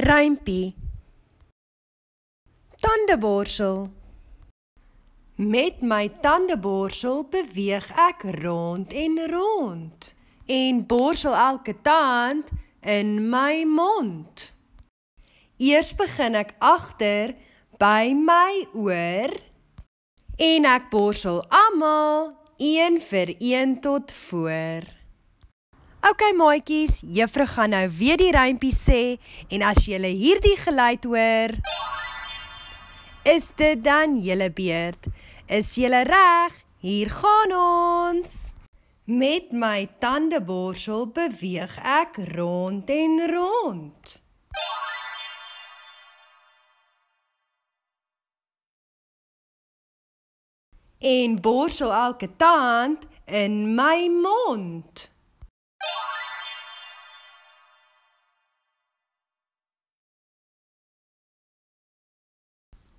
Rympie. Tandeborsel. Met my tandeborsel beweeg ek rond en rond en borsel elke tand in my mond. Eers begin ek agter by my oor en ek borsel almal een vir een tot voor. OK maatjies, juffrou gaan nou weer die rympie sê en as julle hierdie geluid hoor, is dit dan julle beurt. Is julle reg? Hier gaan ons. Met my tandeborsel beweeg ek rond en rond. En borsel elke tand in my mond.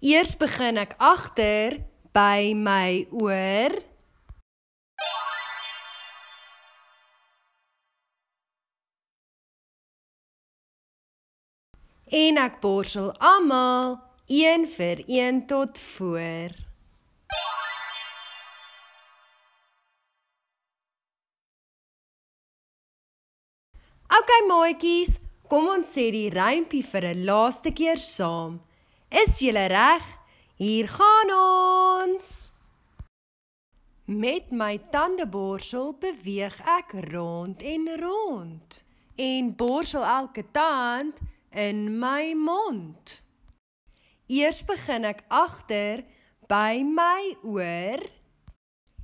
Eers begin ek agter by my oor en ek borsel almal een vir een tot voor. OK maatjies, kom ons sê die rympie vir 'n laaste keer saam. Is julle reg? Hier gaan ons. Met my tandeborsel beweeg ek rond en rond en borsel elke tand in my mond. Eers begin ek agter by my oor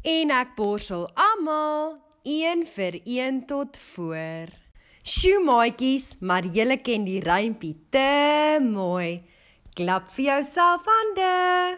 en ek borsel almal een vir een tot voor. Sjoe maatjies, maar julle ken die rympie te mooi. Klap vir jouself hande.